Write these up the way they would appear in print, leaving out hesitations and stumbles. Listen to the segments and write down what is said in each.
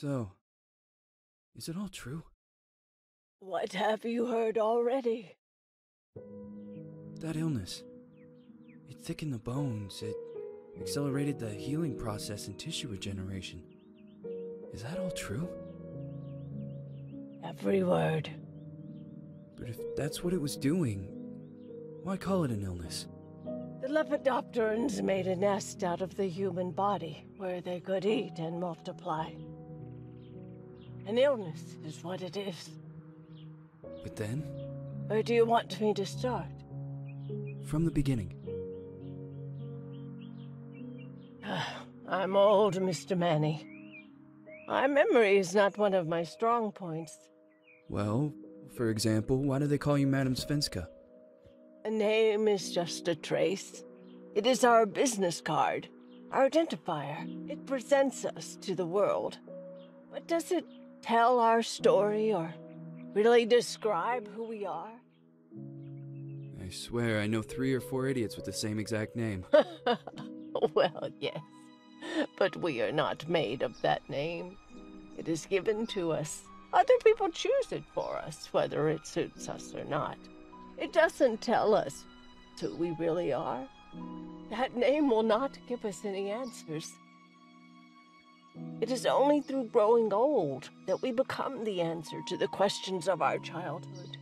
So, is it all true? What have you heard already? That illness. It thickened the bones. It accelerated the healing process and tissue regeneration. Is that all true? Every word. But if that's what it was doing, why call it an illness? The Lepidopterans made a nest out of the human body where they could eat and multiply. An illness is what it is. But then, Where do you want me to start? from the beginning. I'm old, Mr. Manny. My memory is not one of my strong points. Well, for example, why do they call you Madam Svenska? A name is just a trace. It is our business card, our identifier. It presents us to the world. But does it tell our story or really describe who we are? I swear I know 3 or 4 idiots with the same exact name. Well, yes. But we are not made of that name. It is given to us. Other people choose it for us, whether it suits us or not. It doesn't tell us who we really are. That name will not give us any answers. It is only through growing old that we become the answer to the questions of our childhood.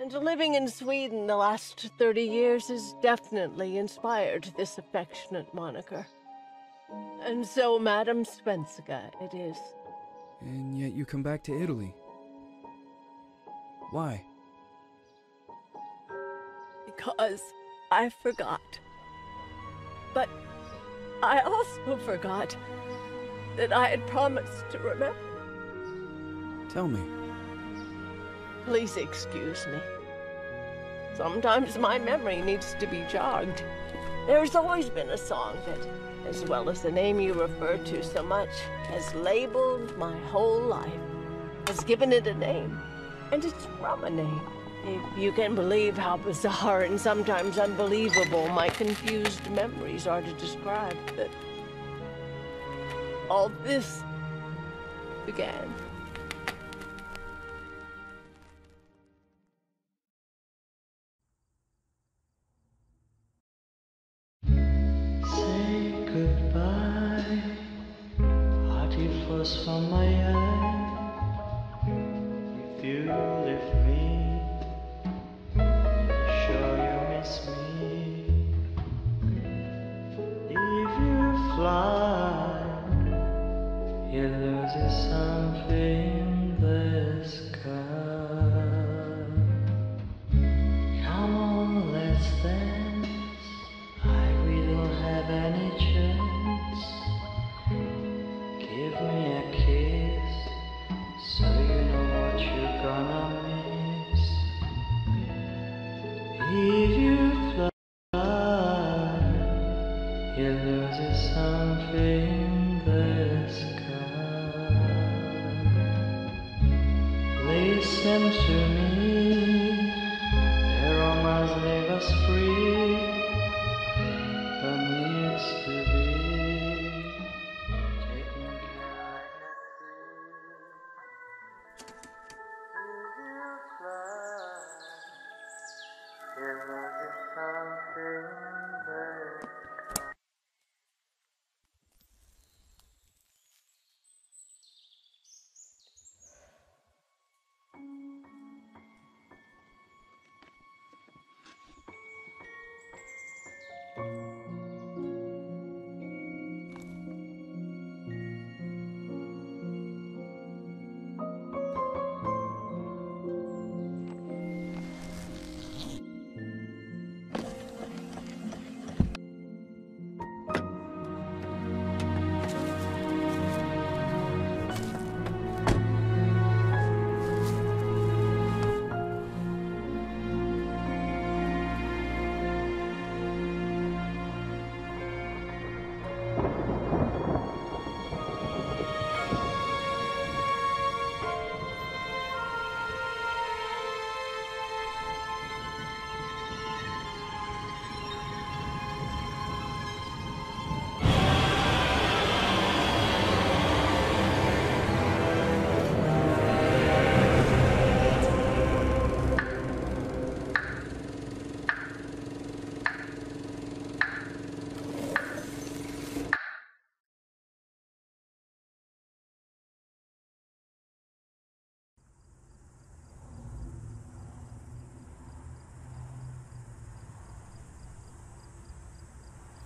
And living in Sweden the last 30 years has definitely inspired this affectionate moniker. And so, Madam Svenska, it is. And yet you come back to Italy. Why? Because I forgot. But I also forgot that I had promised to remember. Tell me. Please excuse me. Sometimes my memory needs to be jogged. There's always been a song that, as well as the name you refer to so much, has labeled my whole life, has given it a name, and it's from a name. If you can believe how bizarre and sometimes unbelievable my confused memories are to describe that all this began. Say goodbye, hearty frost from my eye. If you leave me, sure you miss me. If you fly, you lose something in the sky. Come on, let's dance. We don't have any chance. Give me a kiss, so you know what you're gonna miss. If you fly, you lose something in the sky. Listen to me, the romance leave us free. But needs to be taken care of. If you fly, you lose something there.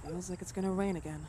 Feels like it's gonna rain again.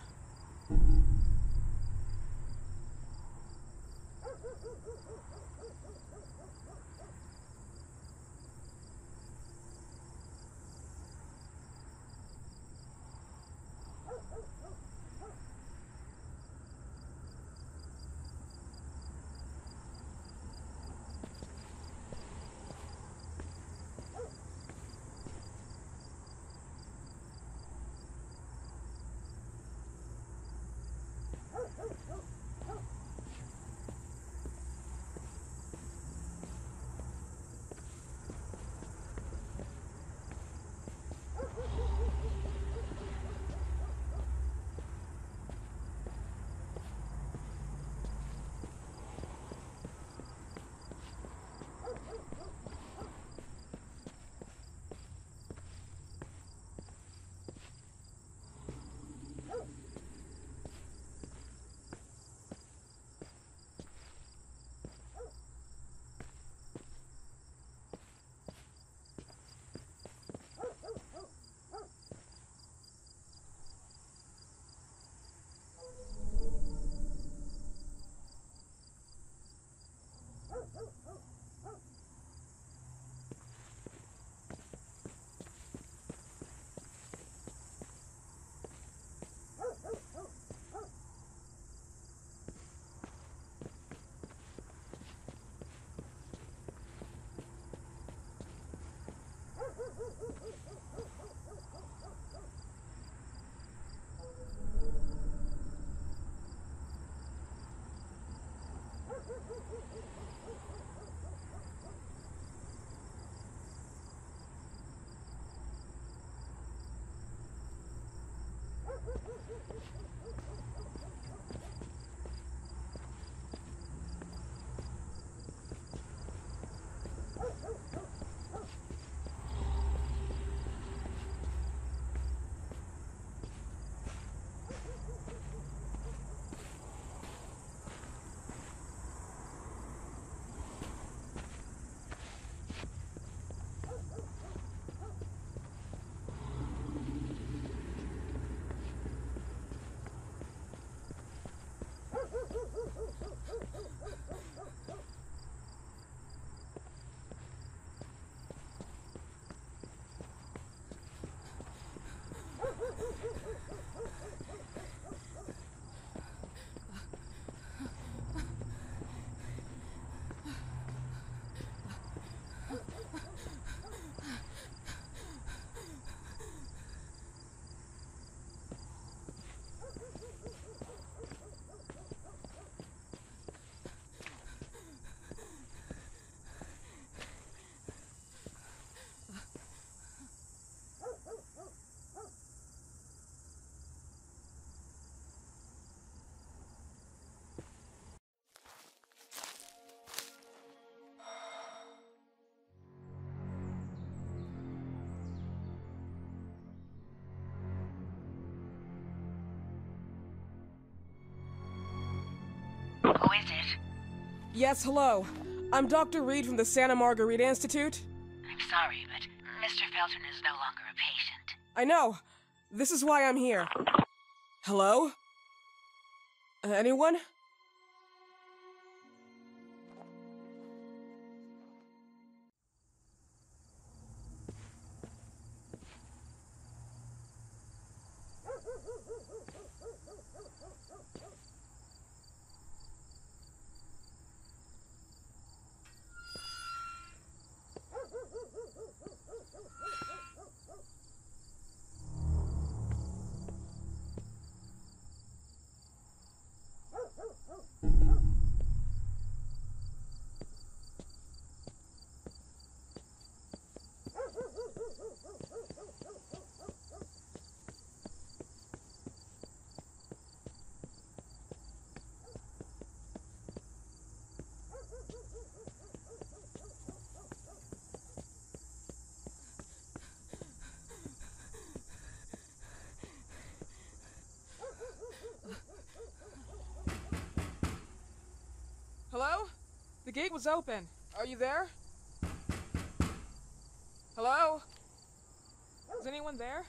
Who is it? Yes, hello. I'm Dr. Reed from the Santa Margarita Institute. I'm sorry, but Mr. Felton is no longer a patient. I know. This is why I'm here. Hello? Anyone? Hello? The gate was open. Are you there? Hello? Is anyone there?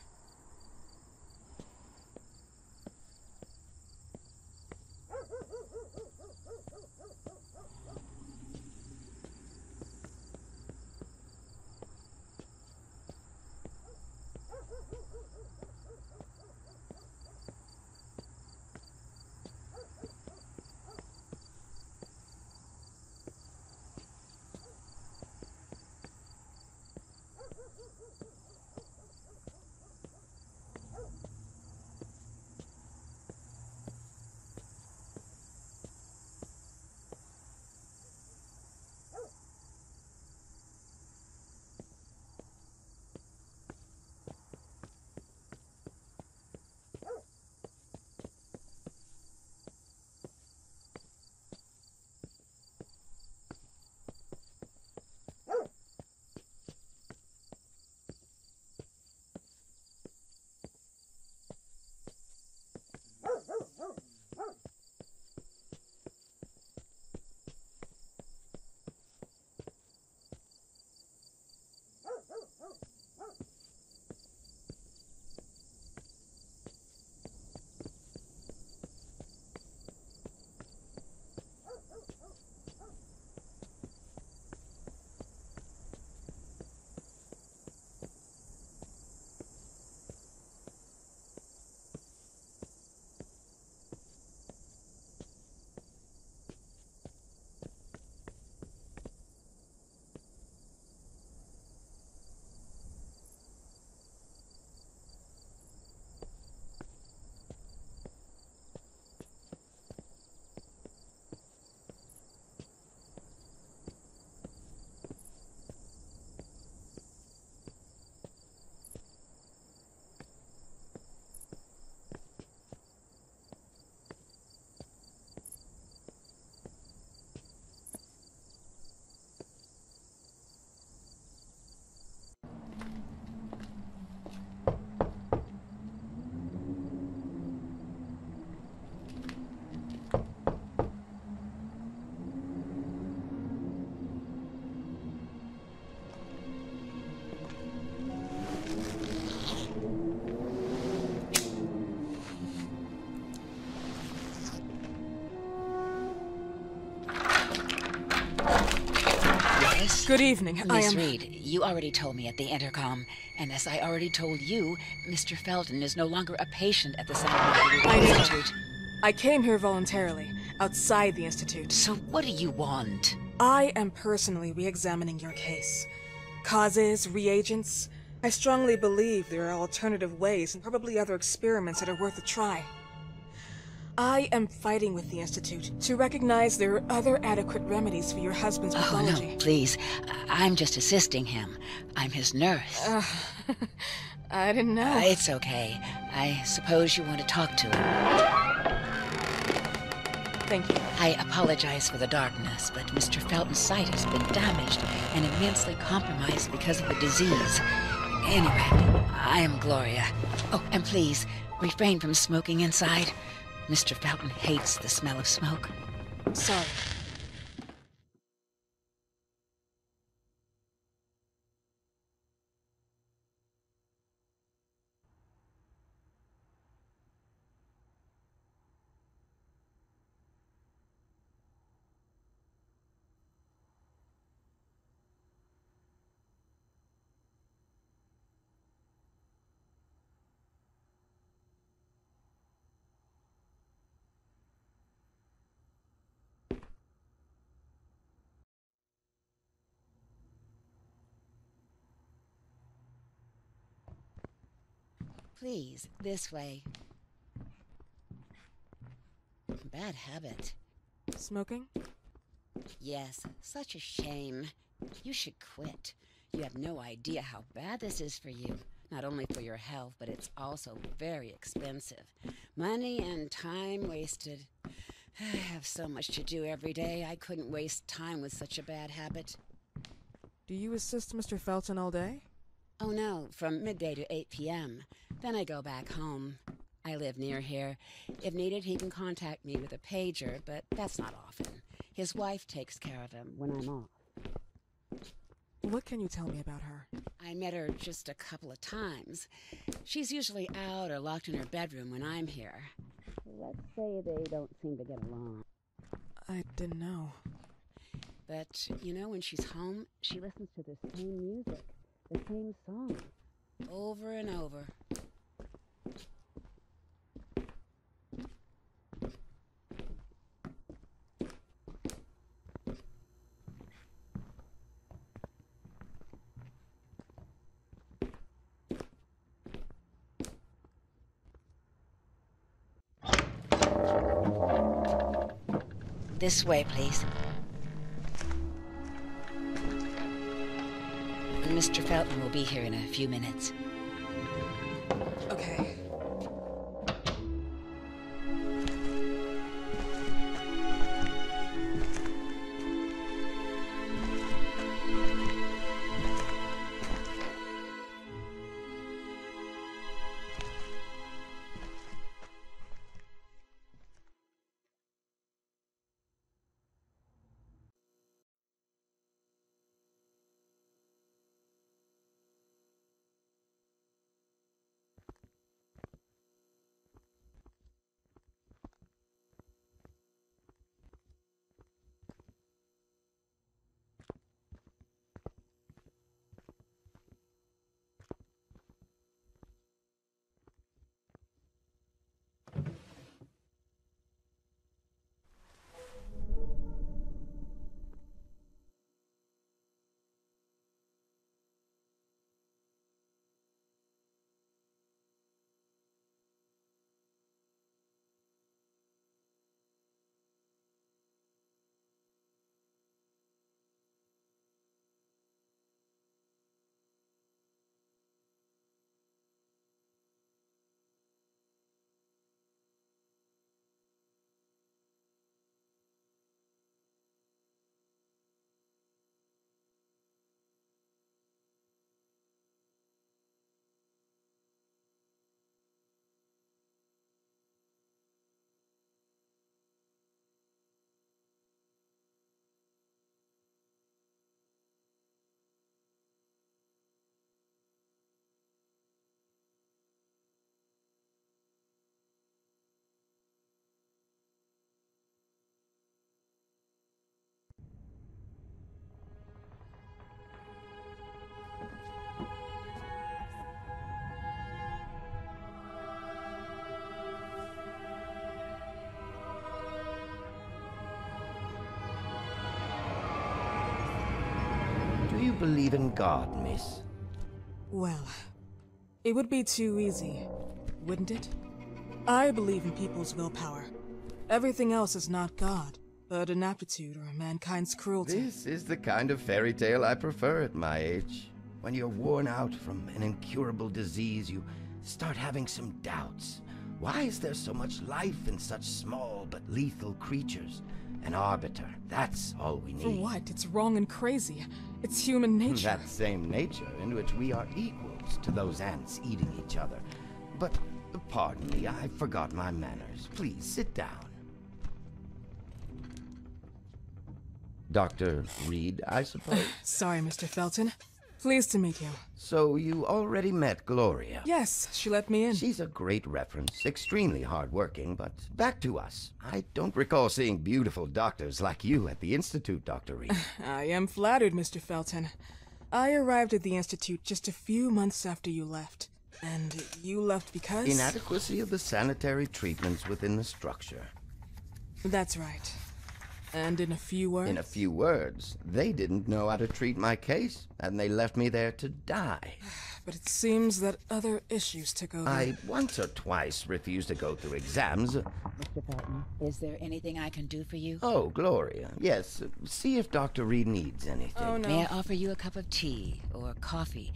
Good evening. I Miss am... Reed, you already told me at the intercom, and as I already told you, Mr. Felton is no longer a patient at the San I know. Institute. I came here voluntarily, outside the Institute. So what do you want? I am personally re-examining your case. Causes, reagents. I strongly believe there are alternative ways and probably other experiments that are worth a try. I am fighting with the Institute to recognize there are other adequate remedies for your husband's pathology. Oh, no, please. I'm just assisting him. I'm his nurse. I didn't know. It's okay. I suppose you want to talk to him. Thank you. I apologize for the darkness, but Mr. Felton's sight has been damaged and immensely compromised because of the disease. Anyway, I am Gloria. Oh, and please, refrain from smoking inside. Mr. Felton hates the smell of smoke. Sorry. Please, this way. Bad habit. Smoking? Yes, such a shame. You should quit. You have no idea how bad this is for you. Not only for your health, but it's also very expensive. Money and time wasted. I have so much to do every day. I couldn't waste time with such a bad habit. Do you assist Mr. Felton all day? Oh no, from midday to 8 p.m. Then I go back home. I live near here. If needed, he can contact me with a pager, but that's not often. His wife takes care of him when I'm off. What can you tell me about her? I met her just a couple of times. She's usually out or locked in her bedroom when I'm here. Let's say they don't seem to get along. I didn't know. But, you know, when she's home, she listens to the same music, the same song, over and over. This way, please. Mr. Felton will be here in a few minutes. Okay. believe in God, miss? Well, it would be too easy, wouldn't it? I believe in people's willpower. Everything else is not God, but an aptitude or mankind's cruelty. This is the kind of fairy tale I prefer at my age. When you're worn out from an incurable disease, you start having some doubts. Why is there so much life in such small but lethal creatures? An arbiter, that's all we need. For what? It's wrong and crazy. It's human nature. That same nature in which we are equals to those ants eating each other. But, pardon me, I forgot my manners. Please, sit down. Dr. Reed, I suppose? Sorry, Mr. Felton. Pleased to meet you. So you already met Gloria? Yes, she let me in. She's a great reference, extremely hardworking, but back to us. I don't recall seeing beautiful doctors like you at the Institute, Dr. Reed. I am flattered, Mr. Felton. I arrived at the Institute just a few months after you left. And you left because? Inadequacy of the sanitary treatments within the structure. That's right. And in a few words? In a few words, they didn't know how to treat my case, and they left me there to die. But it seems that other issues took over. I once or twice refused to go through exams. Mr. Felton, is there anything I can do for you? Oh, Gloria, yes. See if Dr. Reed needs anything. Oh, no. May I offer you a cup of tea or coffee?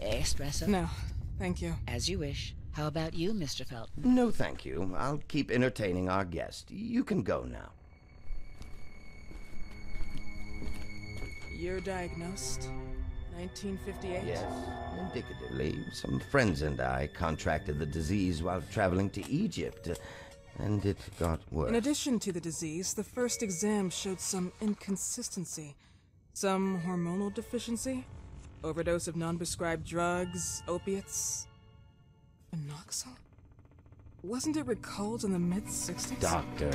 Espresso? No, thank you. As you wish. How about you, Mr. Felton? No, thank you. I'll keep entertaining our guest. You can go now. You're diagnosed? 1958? Yes, indicatively. Some friends and I contracted the disease while traveling to Egypt, and it got worse. In addition to the disease, the first exam showed some inconsistency. Some hormonal deficiency? Overdose of non-prescribed drugs, opiates? Phenoxyl? Wasn't it recalled in the mid-60s? Doctor,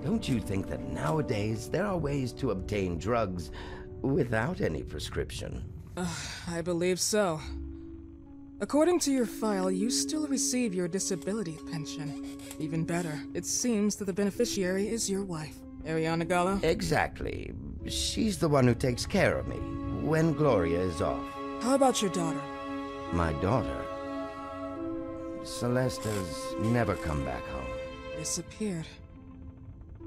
don't you think that nowadays there are ways to obtain drugs without any prescription? I believe so. According to your file, you still receive your disability pension. Even better, it seems that the beneficiary is your wife, Ariana Gallo. Exactly. She's the one who takes care of me when Gloria is off. How about your daughter? My daughter? Celeste has never come back home. Disappeared.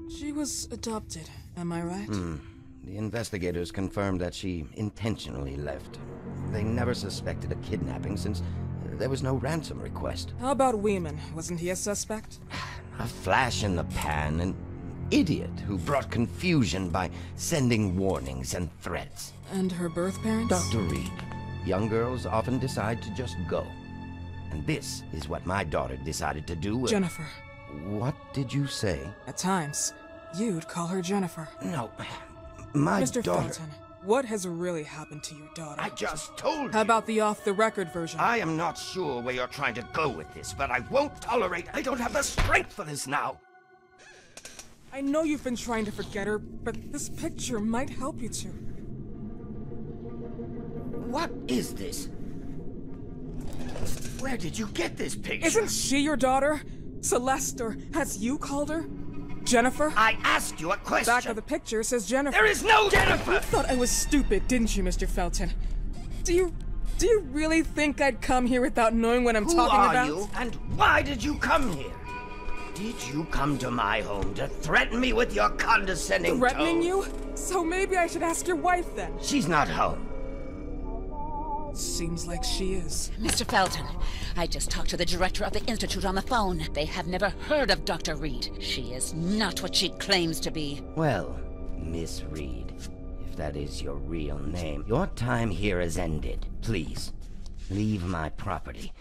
She was adopted, am I right? The investigators confirmed that she intentionally left. They never suspected a kidnapping since there was no ransom request. How about Weeman? Wasn't he a suspect? A flash in the pan, an idiot who brought confusion by sending warnings and threats. And her birth parents? Dr. Reed, young girls often decide to just go. And this is what my daughter decided to do. Jennifer. What did you say? At times, you'd call her Jennifer. No, my Mr. daughter... Felton, what has really happened to your daughter? I just told you. How about the off-the-record version? I am not sure where you're trying to go with this, but I won't tolerate... I don't have the strength for this now. I know you've been trying to forget her, but this picture might help you to. What is this? Where did you get this picture? Isn't she your daughter? Celeste, or as you called her? Jennifer? I asked you a question. Back of the picture says Jennifer. There is no Jennifer! You thought I was stupid, didn't you, Mr. Felton? Do you really think I'd come here without knowing what I'm talking about? Who are you, and why did you come here? Did you come to my home to threaten me with your condescending Threatening tone? you? So maybe I should ask your wife then. She's not home. Seems like she is. Mr. Felton, I just talked to the director of the Institute on the phone. They have never heard of Dr. Reed. She is not what she claims to be. Well, Miss Reed, if that is your real name, your time here has ended. Please, leave my property.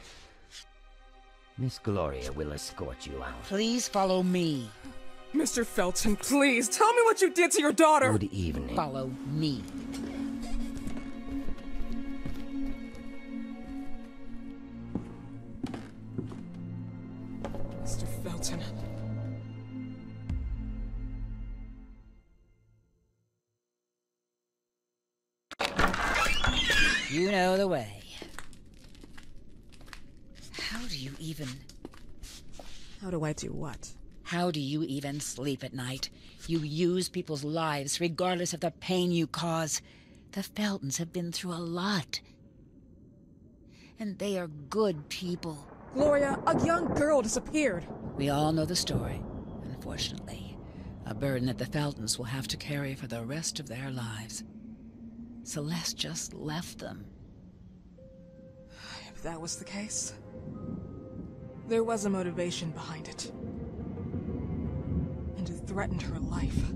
Miss Gloria will escort you out. Please follow me. Mr. Felton, please, tell me what you did to your daughter! Good evening. Follow me. Mr. Felton. You know the way. How do you even... How do I do what? How do you even sleep at night? You use people's lives regardless of the pain you cause. The Feltons have been through a lot. And they are good people. Gloria, a young girl disappeared. We all know the story, unfortunately. A burden that the Feltons will have to carry for the rest of their lives. Celeste just left them. If that was the case, there was a motivation behind it. And it threatened her life.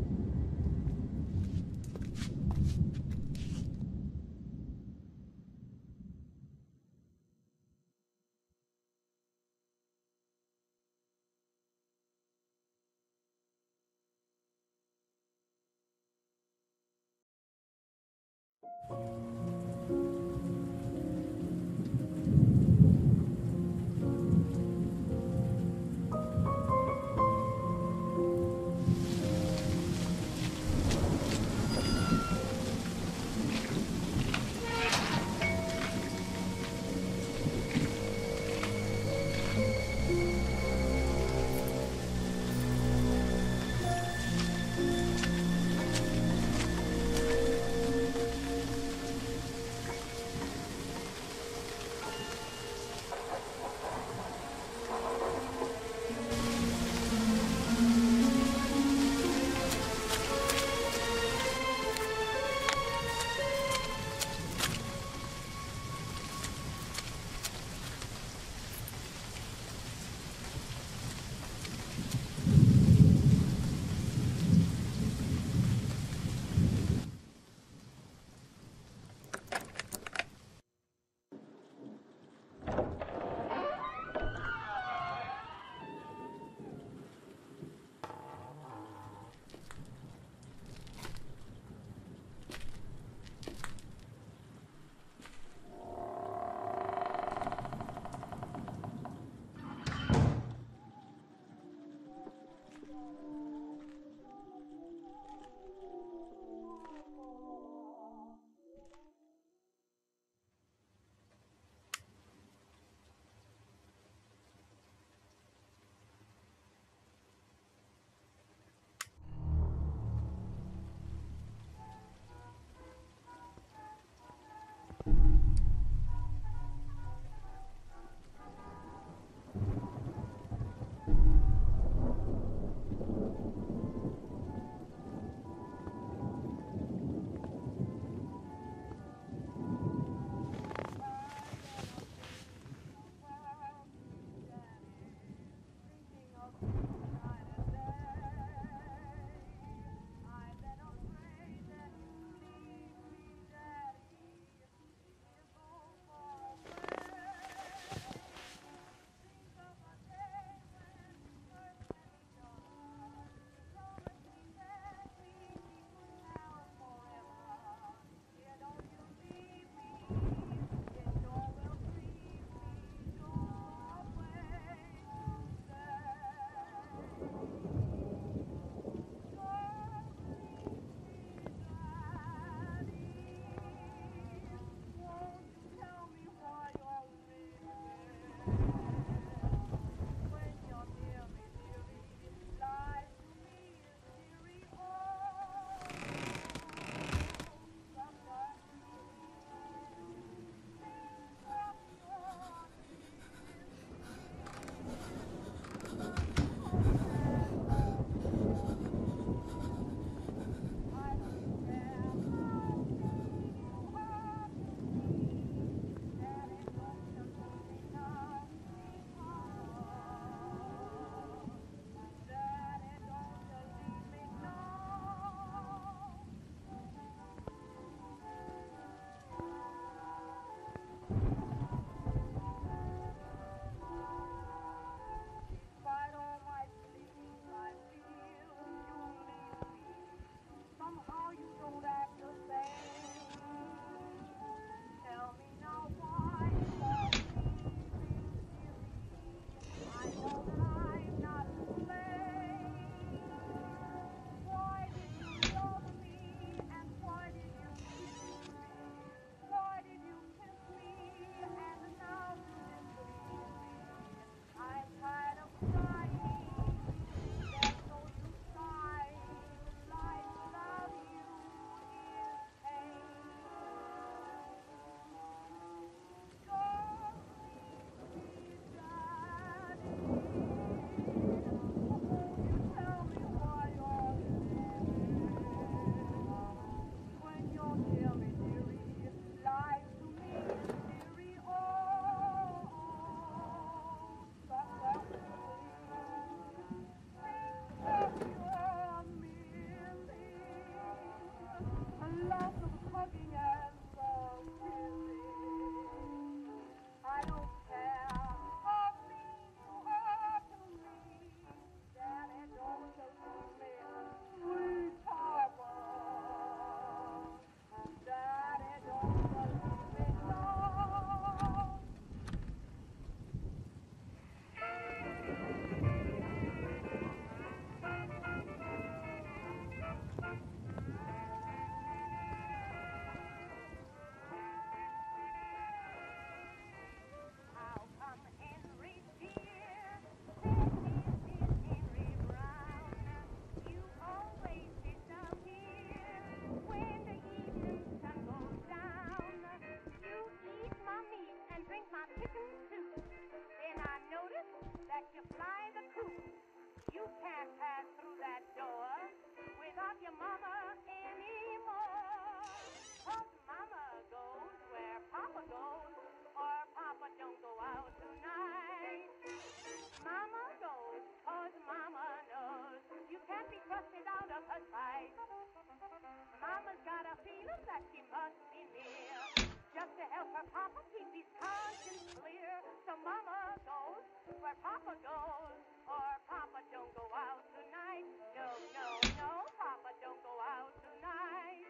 where Papa keeps his conscience clear. So Mama goes where Papa goes, or Papa don't go out tonight. No, no, no, Papa don't go out tonight.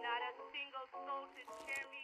Not a single soul to cheer me